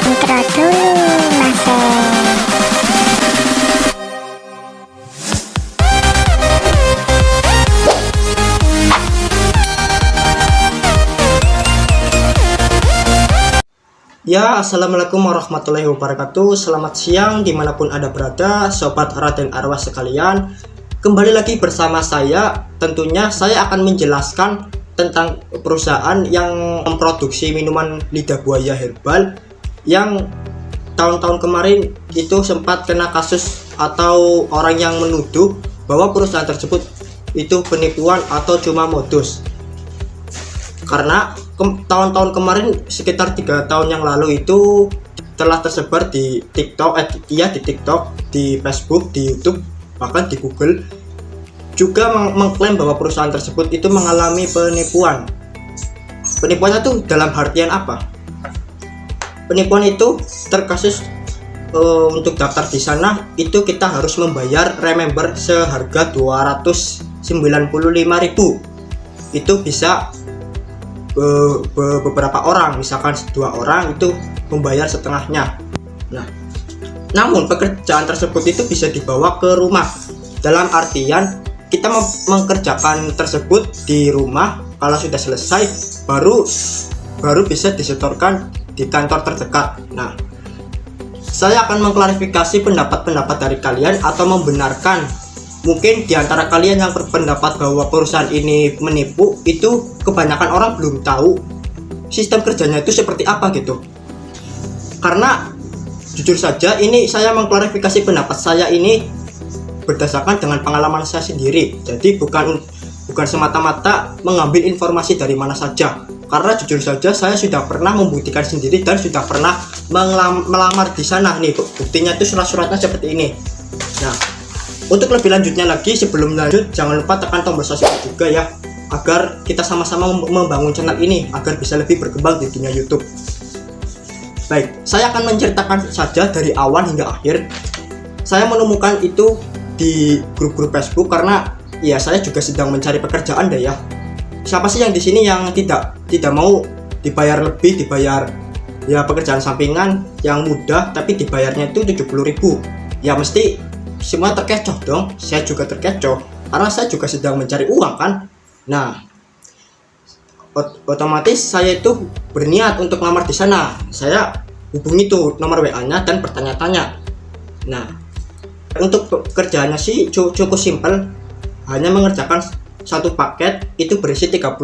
Intro dulu, Mas. Ya, assalamualaikum warahmatullahi wabarakatuh. Selamat siang dimanapun Anda berada, sobat Raden Arwah sekalian. Kembali lagi bersama saya. Tentunya saya akan menjelaskan tentang perusahaan yang memproduksi minuman lidah buaya herbal yang tahun-tahun kemarin itu sempat kena kasus atau orang yang menuduh bahwa perusahaan tersebut itu penipuan atau cuma modus. Karena tahun-tahun kemarin sekitar 3 tahun yang lalu itu telah tersebar di TikTok, di TikTok, di Facebook, di YouTube, bahkan di Google juga mengklaim bahwa perusahaan tersebut itu mengalami penipuan. Penipuannya itu dalam artian apa? Penipuan itu terkasus untuk daftar di sana itu kita harus membayar remember seharga 295.000. Itu bisa beberapa orang, misalkan 2 orang itu membayar setengahnya. Nah, namun pekerjaan tersebut itu bisa dibawa ke rumah. Dalam artian kita mengerjakan tersebut di rumah, kalau sudah selesai baru bisa disetorkan di kantor terdekat. Nah, saya akan mengklarifikasi pendapat-pendapat dari kalian atau membenarkan. Mungkin di antara kalian yang berpendapat bahwa perusahaan ini menipu, itu kebanyakan orang belum tahu sistem kerjanya itu seperti apa gitu. Karena jujur saja ini saya mengklarifikasi pendapat saya ini berdasarkan dengan pengalaman saya sendiri. Jadi bukan semata-mata mengambil informasi dari mana saja. Karena jujur saja saya sudah pernah membuktikan sendiri dan sudah pernah melamar di sana nih. Buktinya itu surat-suratnya seperti ini. Nah, untuk lebih lanjutnya lagi, sebelum lanjut jangan lupa tekan tombol subscribe juga ya, agar kita sama-sama membangun channel ini agar bisa lebih berkembang di dunia YouTube. Baik, saya akan menceritakan saja dari awal hingga akhir. Saya menemukan itu di grup-grup Facebook karena ya saya juga sedang mencari pekerjaan deh ya. Siapa sih yang di sini yang tidak mau dibayar lebih, dibayar ya pekerjaan sampingan yang mudah tapi dibayarnya itu 70.000. Ya mesti semua terkecoh dong. Saya juga terkecoh karena saya juga sedang mencari uang kan. Nah, otomatis saya itu berniat untuk lamar di sana. Saya hubungi tuh nomor WA-nya dan bertanya-tanya. Nah, untuk pekerjaannya sih cukup simpel, hanya mengerjakan satu paket itu berisi 35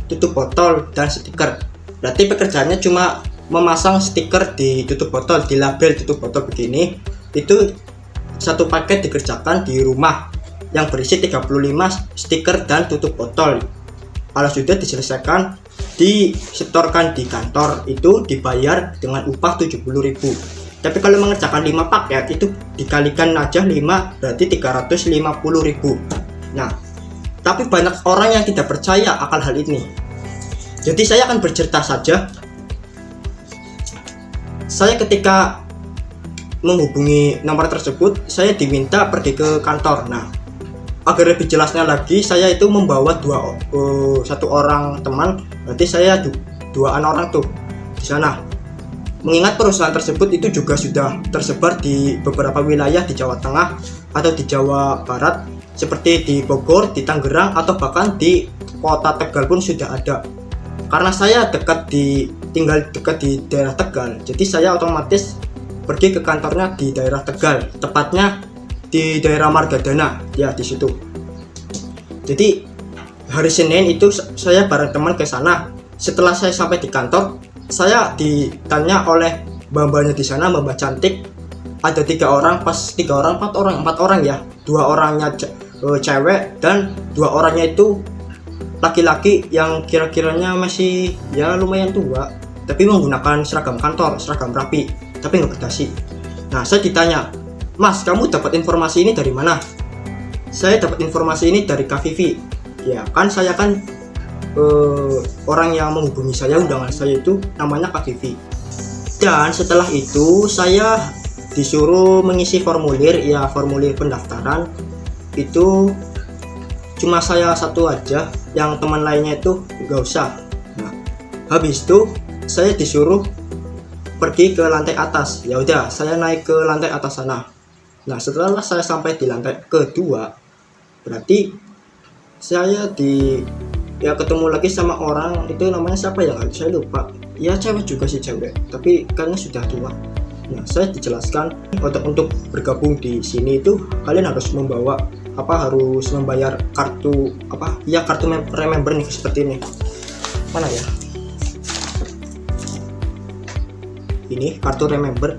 tutup botol dan stiker. Berarti pekerjaannya cuma memasang stiker di tutup botol, di label tutup botol begini. Itu satu paket dikerjakan di rumah yang berisi 35 stiker dan tutup botol. Kalau sudah diselesaikan, disetorkan di kantor, itu dibayar dengan upah 70.000. Tapi kalau mengerjakan 5 paket itu dikalikan aja 5 berarti 350.000. Nah, tapi banyak orang yang tidak percaya akan hal ini. Jadi saya akan bercerita saja. Saya ketika menghubungi nomor tersebut, saya diminta pergi ke kantor. Nah, agar lebih jelasnya lagi, saya itu membawa satu orang teman, berarti saya 2 orang tuh di sana. Mengingat perusahaan tersebut itu juga sudah tersebar di beberapa wilayah di Jawa Tengah atau di Jawa Barat, seperti di Bogor, di Tangerang, atau bahkan di kota Tegal pun sudah ada. Karena saya tinggal dekat di daerah Tegal, jadi saya otomatis pergi ke kantornya di daerah Tegal, tepatnya di daerah Margadana ya, di situ. Jadi hari Senin itu saya bareng teman ke sana. Setelah saya sampai di kantor, saya ditanya oleh mbak-mbaknya di sana, mbak cantik. Ada 3 orang, pas 3 orang, 4 orang ya. 2 orangnya cewek dan 2 orangnya itu laki-laki yang kira-kiranya masih ya lumayan tua, tapi menggunakan seragam kantor, seragam rapi, tapi nggak berdasi. Nah, saya ditanya, "Mas, kamu dapat informasi ini dari mana?" Saya dapat informasi ini dari Kak Vivi. Ya kan, saya kan orang yang menghubungi saya, undangan saya itu namanya Kak Vivi. Dan setelah itu saya disuruh mengisi formulir, ya formulir pendaftaran. Itu cuma saya satu aja, yang teman lainnya itu nggak usah. Nah, habis itu saya disuruh pergi ke lantai atas. Ya udah, saya naik ke lantai atas sana. Nah, setelah saya sampai di lantai kedua, berarti saya ketemu lagi sama orang itu, namanya siapa ya, saya lupa. Ya cewek juga sih, cewek, tapi kayaknya sudah tua. Nah, saya dijelaskan untuk bergabung di sini itu kalian harus harus membayar kartu kartu remember nih, seperti ini. Mana ya? Ini kartu remember.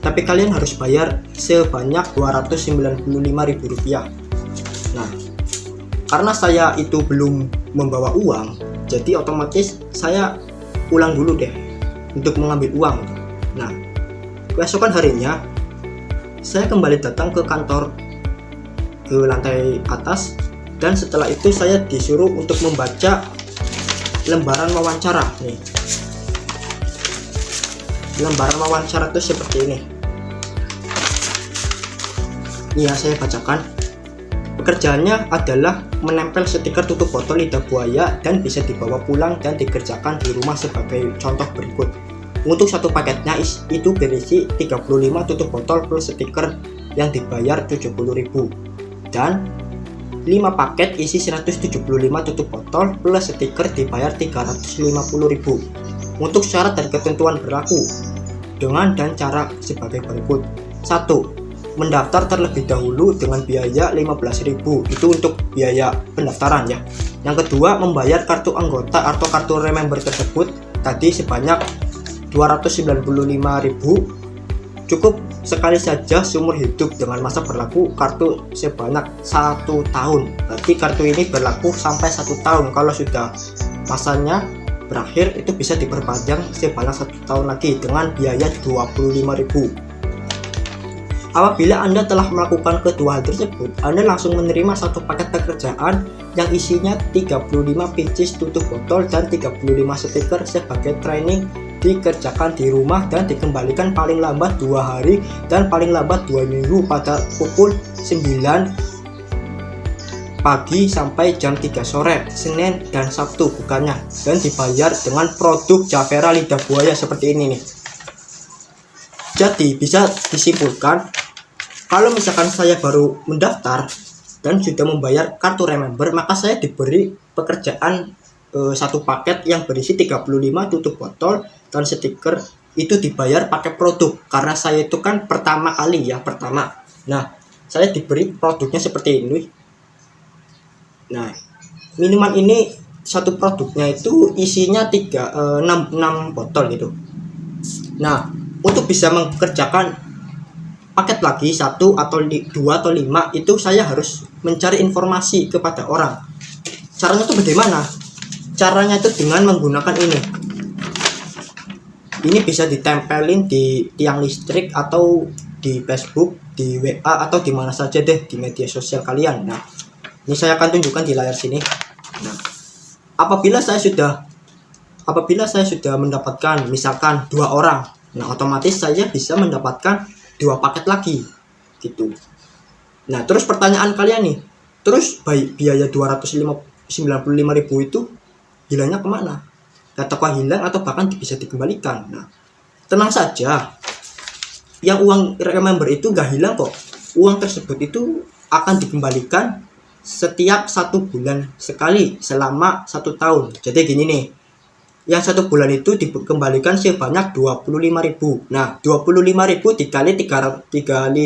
Tapi kalian harus bayar sebanyak Rp295.000. Nah, karena saya itu belum membawa uang, jadi otomatis saya ulang dulu deh untuk mengambil uang. Nah, keesokan harinya saya kembali datang ke kantor, ke lantai atas, dan setelah itu saya disuruh untuk membaca lembaran wawancara nih. Lembaran wawancara itu seperti ini. Iya, saya bacakan. Pekerjaannya adalah menempel stiker tutup botol lidah buaya dan bisa dibawa pulang dan dikerjakan di rumah sebagai contoh berikut. Untuk satu paketnya itu berisi 35 tutup botol plus stiker yang dibayar 70.000, dan 5 paket isi 175 tutup botol plus stiker dibayar 350.000. Untuk syarat dan ketentuan berlaku dengan dan cara sebagai berikut. 1. Mendaftar terlebih dahulu dengan biaya 15.000, itu untuk biaya pendaftaran ya. Yang kedua, membayar kartu anggota atau kartu remember tersebut tadi sebanyak 295.000, cukup sekali saja seumur hidup dengan masa berlaku kartu sebanyak 1 tahun. Berarti kartu ini berlaku sampai 1 tahun. Kalau sudah masanya berakhir itu bisa diperpanjang sebanyak 1 tahun lagi dengan biaya 25.000. Apabila Anda telah melakukan kedua hal tersebut, Anda langsung menerima satu paket pekerjaan yang isinya 35 pieces tutup botol dan 35 stiker sebagai training, dikerjakan di rumah dan dikembalikan paling lambat 2 hari dan paling lambat 2 minggu pada pukul 9 pagi sampai jam 3 sore, Senin dan Sabtu bukannya, dan dibayar dengan produk Javera lidah buaya seperti ini nih. Jadi bisa disimpulkan, kalau misalkan saya baru mendaftar dan sudah membayar kartu remember, maka saya diberi pekerjaan satu paket yang berisi 35 tutup botol dan stiker, itu dibayar pakai produk karena saya itu kan pertama kali ya, Nah, saya diberi produknya seperti ini. Nah, minuman ini satu produknya itu isinya 6 botol gitu. Nah, untuk bisa mengerjakan paket lagi 1 atau 2 atau 5, itu saya harus mencari informasi kepada orang. Caranya itu bagaimana? Caranya itu dengan menggunakan ini. Ini bisa ditempelin di tiang listrik atau di Facebook, di WA, atau di mana saja deh di media sosial kalian. Nah, ini saya akan tunjukkan di layar sini. Nah, apabila saya sudah mendapatkan misalkan 2 orang, nah otomatis saya bisa mendapatkan 2 paket lagi gitu. Nah, terus pertanyaan kalian nih, terus biaya 295.000 itu hilangnya kemana? Ataukah hilang atau bahkan bisa dikembalikan? Nah, tenang saja, yang uang remember itu gak hilang kok. Uang tersebut itu akan dikembalikan setiap 1 bulan sekali selama 1 tahun. Jadi gini nih, yang 1 bulan itu dikembalikan sebanyak 25.000. Nah, 25.000 dikali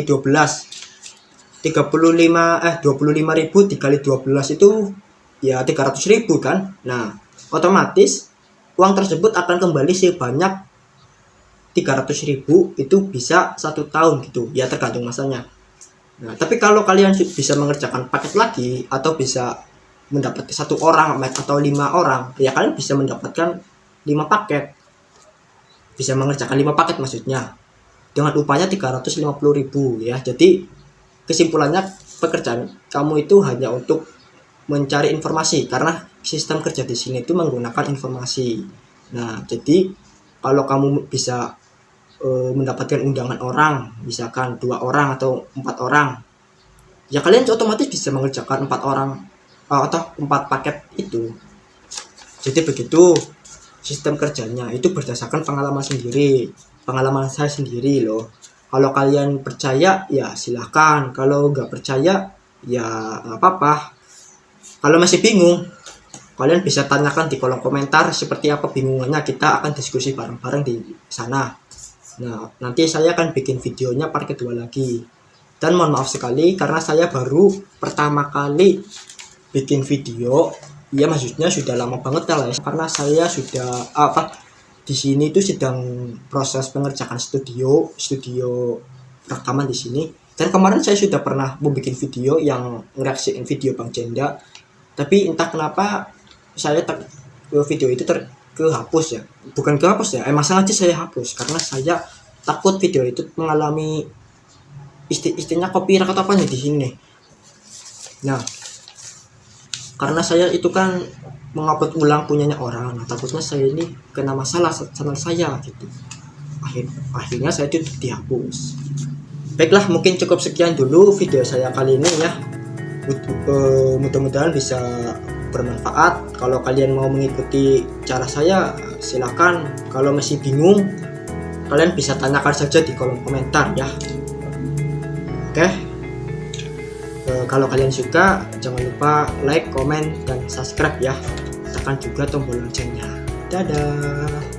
12. 25.000 dikali 12 itu ya 300.000 kan. Nah, otomatis uang tersebut akan kembali sebanyak 300.000, itu bisa 1 tahun gitu ya, tergantung masanya. Nah, tapi kalau kalian bisa mengerjakan paket lagi atau bisa mendapatkan 1 orang atau 5 orang, ya kalian bisa mendapatkan 5 paket. Bisa mengerjakan 5 paket maksudnya. Dengan upahnya 350.000 ya. Jadi kesimpulannya, pekerjaan kamu itu hanya untuk mencari informasi karena sistem kerja di sini itu menggunakan informasi. Nah, jadi kalau kamu bisa mendapatkan undangan orang, misalkan 2 orang atau 4 orang, ya kalian otomatis bisa mengerjakan 4 orang atau 4 paket itu. Jadi begitu. sistem kerjanya itu berdasarkan pengalaman sendiri, pengalaman saya sendiri loh. Kalau kalian percaya ya silahkan, kalau nggak percaya ya nggak apa-apa. Kalau masih bingung, kalian bisa tanyakan di kolom komentar seperti apa bingungannya, kita akan diskusi bareng-bareng di sana. Nah, nanti saya akan bikin videonya part kedua lagi. Dan mohon maaf sekali karena saya baru pertama kali bikin video. Ya maksudnya sudah lama banget lah ya, karena saya sudah di sini itu sedang proses pengerjaan studio rekaman di sini. Dan kemarin saya sudah pernah membuat video yang ngereaksiin video Bang Jenda, tapi entah kenapa video itu kehapus ya, bukan kehapus ya, emang sengaja saya hapus karena saya takut video itu mengalami istilahnya copyright atau apa di sini. Nah, karena saya itu kan mengupload ulang punyanya orang, nah, takutnya saya ini kena masalah channel saya gitu. Akhirnya saya itu dihapus. Baiklah, mungkin cukup sekian dulu video saya kali ini ya. Mudah-mudahan bisa bermanfaat. Kalau kalian mau mengikuti cara saya silakan. Kalau masih bingung, kalian bisa tanyakan saja di kolom komentar ya. Oke. Kalau kalian suka, jangan lupa like, komen, dan subscribe ya. Tekan juga tombol loncengnya. Dadah.